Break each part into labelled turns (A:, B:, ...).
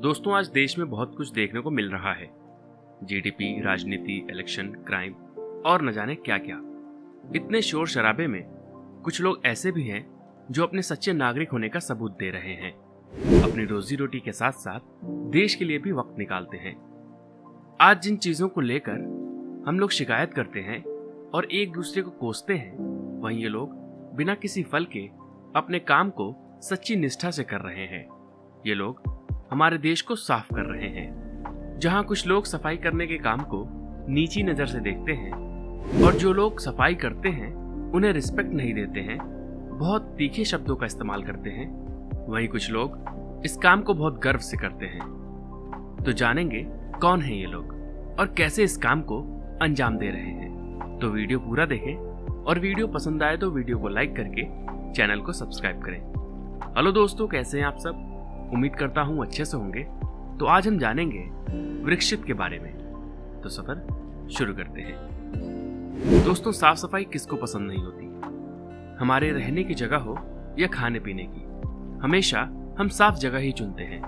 A: दोस्तों, आज देश में बहुत कुछ देखने को मिल रहा है। जीडीपी, राजनीति, इलेक्शन, क्राइम और न जाने क्या क्या। इतने शोर शराबे में कुछ लोग ऐसे भी हैं जो अपने सच्चे नागरिक होने का सबूत दे रहे हैं। अपनी रोजी रोटी के साथ साथ देश के लिए भी वक्त निकालते हैं। आज जिन चीजों को लेकर हम लोग शिकायत करते हैं और एक दूसरे को कोसते हैं, वहीं ये लोग बिना किसी फल के अपने काम को सच्ची निष्ठा से कर रहे हैं। ये लोग हमारे देश को साफ कर रहे हैं। जहां कुछ लोग सफाई करने के काम को नीची नजर से देखते हैं और जो लोग सफाई करते हैं उन्हें रिस्पेक्ट नहीं देते हैं, बहुत तीखे शब्दों का इस्तेमाल करते हैं, वहीं कुछ लोग इस काम को बहुत गर्व से करते हैं। तो जानेंगे कौन है ये लोग और कैसे इस काम को अंजाम दे रहे हैं। तो वीडियो पूरा देखें और वीडियो पसंद आए तो वीडियो को लाइक करके चैनल को सब्सक्राइब करें। हेलो दोस्तों, कैसे हैं आप सब? उम्मीद करता हूं अच्छे से होंगे। तो आज हम जानेंगे वृक्षित के बारे में। तो सफर शुरू करते हैं। दोस्तों, साफ सफाई किसको पसंद नहीं होती? हमारे रहने की जगह हो या खाने पीने की, हमेशा हम साफ जगह ही चुनते हैं।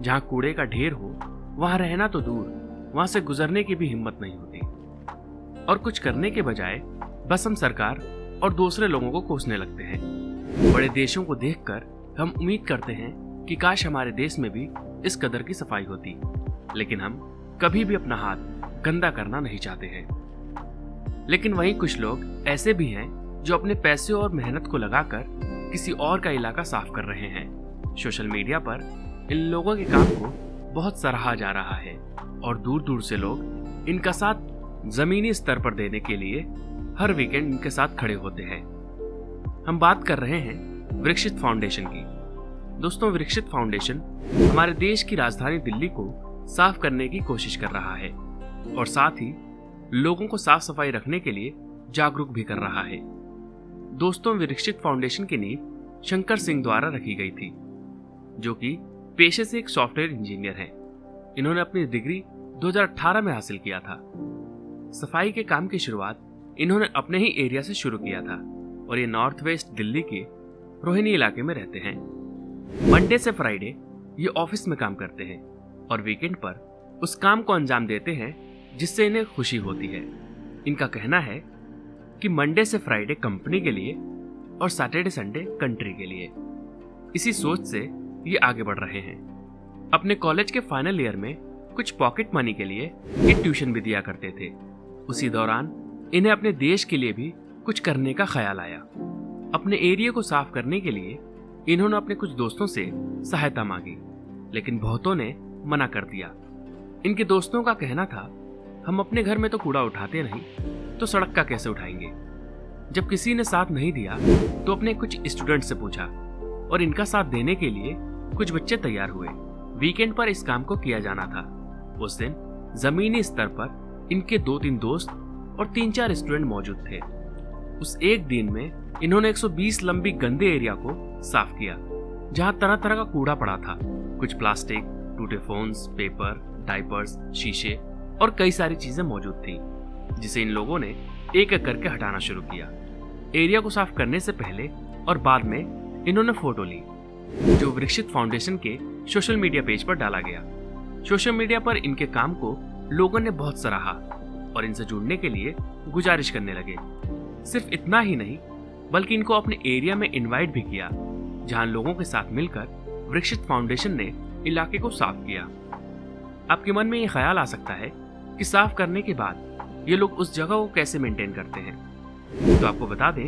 A: जहां कूड़े का ढेर हो वहां रहना तो दूर, वहां से गुजरने की भी हिम्मत नहीं होती। और कुछ करने के बजाय बस हम सरकार और दूसरे लोगों को कोसने लगते हैं। बड़े देशों को देखकर हम उम्मीद करते हैं कि काश हमारे देश में भी इस कदर की सफाई होती, लेकिन हम कभी भी अपना हाथ गंदा करना नहीं चाहते हैं। लेकिन वहीं कुछ लोग ऐसे भी हैं जो अपने पैसे और मेहनत को लगाकर किसी और का इलाका साफ कर रहे हैं। सोशल मीडिया पर इन लोगों के काम को बहुत सराहा जा रहा है और दूर दूर से लोग इनका साथ जमीनी स्तर पर देने के लिए हर वीकेंड इनके साथ खड़े होते हैं। हम बात कर रहे हैं वृक्षित फाउंडेशन की। दोस्तों, वृक्षित फाउंडेशन हमारे देश की राजधानी दिल्ली को साफ करने की कोशिश कर रहा है और साथ ही लोगों को साफ सफाई रखने के लिए जागरूक भी कर रहा है। दोस्तों, वृक्षित फाउंडेशन की नींव शंकर सिंह द्वारा रखी गई थी, जो कि पेशे से एक सॉफ्टवेयर इंजीनियर हैं। इन्होंने अपनी डिग्री 2018 में हासिल किया था। सफाई के काम की शुरुआत इन्होंने अपने ही एरिया से शुरू किया था और ये नॉर्थ वेस्ट दिल्ली के रोहिणी इलाके में रहते हैं। मंडे से फ्राइडे ये ऑफिस में काम करते हैं और वीकेंड पर उस काम को अंजाम देते हैं जिससे इन्हें खुशी होती है। इनका कहना है कि मंडे से फ्राइडे कंपनी के लिए और सैटरडे संडे कंट्री के लिए। इसी सोच से ये आगे बढ़ रहे हैं। अपने कॉलेज के फाइनल ईयर में कुछ पॉकेट मनी के लिए ये ट्यूशन भी दिया करते थे। उसी दौरान इन्हें अपने देश के लिए भी कुछ करने का ख्याल आया। अपने एरिया को साफ करने के लिए इन्होंने अपने कुछ दोस्तों से सहायता मांगी, लेकिन बहुतों ने मना कर दिया। इनके दोस्तों का कहना था, हम अपने घर में तो कूड़ा उठाते नहीं, तो सड़क का कैसे उठाएंगे? जब किसी ने साथ नहीं दिया तो अपने कुछ स्टूडेंट से पूछा और इनका साथ देने के लिए कुछ बच्चे तैयार हुए। वीकेंड पर इस काम को किया जाना था। उस दिन जमीनी स्तर पर इनके 2-3 दोस्त और 3-4 स्टूडेंट मौजूद थे। उस एक दिन में इन्होंने 120 लंबी गंदे एरिया को साफ किया, जहां तरह तरह का कूड़ा पड़ा था। कुछ प्लास्टिक, टूटे फोन्स, पेपर, डायपर्स, शीशे और कई सारी चीजें मौजूद थी, जिसे इन लोगों ने एक एक करके हटाना शुरू किया। एरिया को साफ करने से पहले और बाद में इन्होंने फोटो ली, जो वृक्षित फाउंडेशन के सोशल मीडिया पेज पर डाला गया। सोशल मीडिया पर इनके काम को लोगों ने बहुत सराहा और इनसे जुड़ने के लिए गुजारिश करने लगे। सिर्फ इतना ही नहीं, बल्कि इनको अपने एरिया में इनवाइट भी किया, जहां लोगों के साथ मिलकर वृक्षित फाउंडेशन ने इलाके को साफ किया। आपके मन में ये ख्याल आ सकता है कि साफ करने के बाद ये लोग उस जगह को कैसे मेंटेन करते हैं। तो आपको बता दें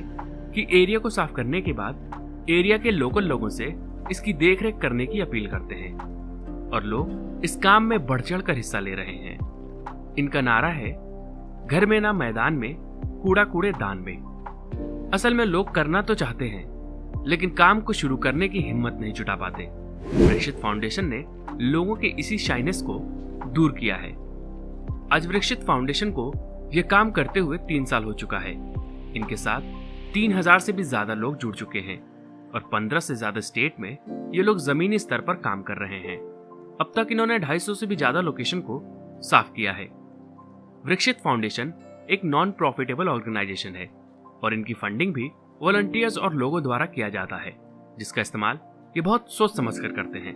A: कि एरिया को साफ करने के बाद एरिया के लोकल लोगों से इसकी देखरेख करने की अपील करते हैं और लोग इस काम में बढ़ चढ़ कर हिस्सा ले रहे हैं। इनका नारा है, घर में ना मैदान में, कूड़ा कूड़े दान में। असल में लोग करना तो चाहते हैं, लेकिन काम को शुरू करने की हिम्मत नहीं जुटा पाते। वृक्षित फाउंडेशन ने लोगों के इसी शाइनेस को दूर किया है। आज वृक्षित फाउंडेशन को यह काम करते हुए 3 साल हो चुका है। इनके साथ 3000 से भी ज्यादा लोग जुड़ चुके हैं और 15 से ज्यादा स्टेट में ये लोग जमीनी स्तर पर काम कर रहे हैं। अब तक इन्होंने 250 से भी ज्यादा लोकेशन को साफ किया है। वृक्षित फाउंडेशन एक नॉन प्रॉफिटेबल ऑर्गेनाइजेशन है और इनकी फंडिंग भी वॉलंटियर्स और लोगों द्वारा किया जाता है, जिसका इस्तेमाल ये बहुत सोच समझ कर करते हैं।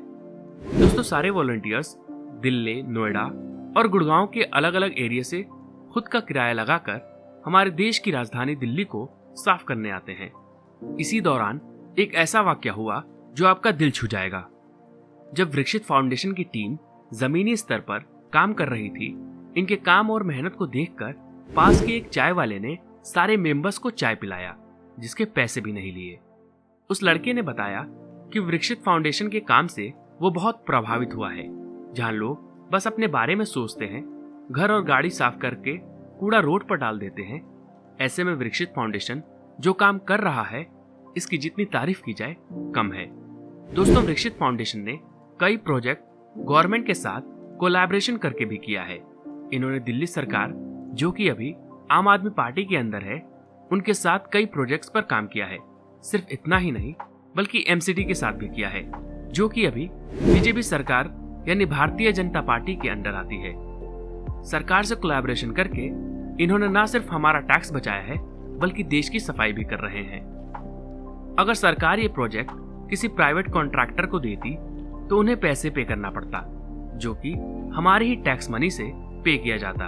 A: दोस्तों, सारे वॉलंटियर्स दिल्ली, नोएडा और गुड़गांव के अलग अलग एरिया से खुद का किराया लगाकर हमारे देश की राजधानी दिल्ली को साफ करने आते हैं। इसी दौरान एक ऐसा वाक्य हुआ जो आपका दिल छू जाएगा। जब वृक्षित फाउंडेशन की टीम जमीनी स्तर पर काम कर रही थी, इनके काम और मेहनत को देखकर पास के एक चाय वाले ने सारे मेंबर्स को चाय पिलाया, जिसके पैसे भी नहीं लिए। उस लड़के ने बताया कि वृक्षित फाउंडेशन के काम से वो बहुत प्रभावित हुआ है। जहां लोग बस अपने बारे में सोचते हैं, घर और गाड़ी साफ करके कूड़ा रोड पर डाल देते हैं, ऐसे में वृक्षित फाउंडेशन जो काम कर रहा है, इसकी जितनी तारीफ की जाए कम है। दोस्तों, वृक्षित फाउंडेशन ने कई प्रोजेक्ट गवर्नमेंट के साथ कोलैबोरेशन करके भी किया है। इन्होंने दिल्ली सरकार, जो कि अभी आम आदमी पार्टी के अंदर है, उनके साथ कई प्रोजेक्ट्स पर काम किया है। सिर्फ इतना ही नहीं, बल्कि एमसीडी के साथ भी किया है, जो कि अभी बीजेपी सरकार यानी भारतीय जनता पार्टी के अंडर आती है। सरकार से कोलैबोरेशन करके इन्होंने न सिर्फ हमारा टैक्स बचाया है, बल्कि देश की सफाई भी कर रहे हैं। अगर सरकार ये प्रोजेक्ट किसी प्राइवेट कॉन्ट्रैक्टर को देती तो उन्हें पैसे पे करना पड़ता, जो कि हमारे ही टैक्स मनी से पे किया जाता।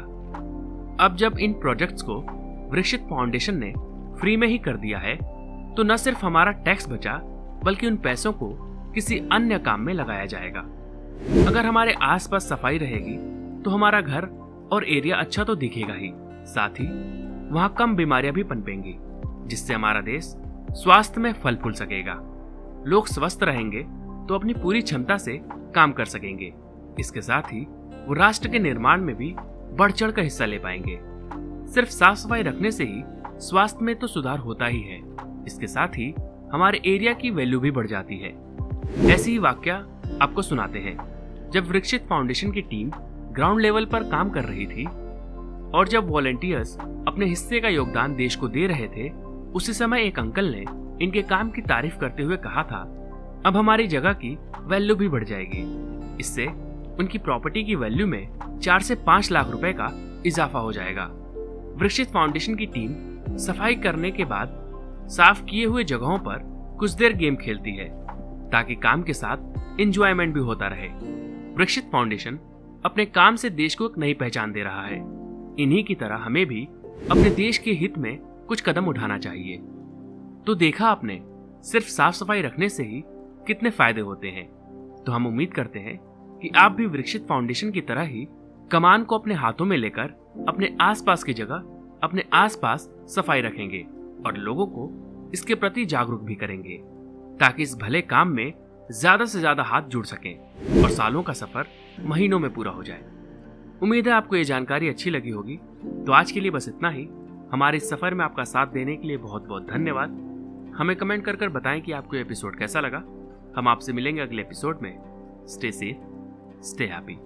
A: अब जब इन प्रोजेक्ट्स को वृक्षित फाउंडेशन ने फ्री में ही कर दिया है, तो न सिर्फ हमारा टैक्स बचा, बल्कि उन पैसों को किसी अन्य काम में लगाया जाएगा। अगर हमारे आसपास सफाई रहेगी तो हमारा घर और एरिया अच्छा तो दिखेगा ही, साथ ही वहां कम बीमारियां भी पनपेंगी, जिससे हमारा देश स्वास्थ्य में फल फूल सकेगा। लोग स्वस्थ रहेंगे तो अपनी पूरी क्षमता से काम कर सकेंगे। इसके साथ ही वो राष्ट्र के निर्माण में भी बढ़ चढ़ कर हिस्सा ले पाएंगे। सिर्फ साफ सफाई रखने से ही स्वास्थ्य में तो सुधार होता ही है, इसके साथ ही हमारे एरिया की वैल्यू भी बढ़ जाती है। ऐसी ही वाकया आपको सुनाते हैं। जब वृक्षित फाउंडेशन की टीम ग्राउंड लेवल पर काम कर रही थी और जब वॉलंटियर्स अपने हिस्से का योगदान देश को दे रहे थे, उसी समय एक अंकल ने इनके काम की तारीफ करते हुए कहा था, अब हमारी जगह की वैल्यू भी बढ़ जाएगी। इससे उनकी प्रॉपर्टी की वैल्यू में 4 से 5 लाख रुपए का इजाफा हो जाएगा। वृक्षित फाउंडेशन की टीम सफाई करने के बाद साफ किए हुए जगहों पर कुछ देर गेम खेलती है, ताकि काम के साथ एंजॉयमेंट भी होता रहे। वृक्षित फाउंडेशन अपने काम से देश को एक नई पहचान दे रहा है। इन्हीं की तरह हमें भी अपने देश के हित में कुछ कदम उठाना चाहिए। तो देखा आपने, सिर्फ साफ सफाई रखने से ही कितने फायदे होते हैं। तो हम उम्मीद करते हैं कि आप भी वृक्षित फाउंडेशन की तरह ही कमान को अपने हाथों में लेकर अपने आसपास की जगह, अपने आसपास सफाई रखेंगे और लोगों को इसके प्रति जागरूक भी करेंगे, ताकि इस भले काम में ज्यादा से ज्यादा हाथ जुड़ सकें और सालों का सफर महीनों में पूरा हो जाए। उम्मीद है आपको ये जानकारी अच्छी लगी होगी। तो आज के लिए बस इतना ही। हमारे इस सफर में आपका साथ देने के लिए बहुत बहुत धन्यवाद। हमें कमेंट कर बताएं कि आपको एपिसोड कैसा लगा। हम आपसे मिलेंगे अगले एपिसोड में। Stay safe, stay happy.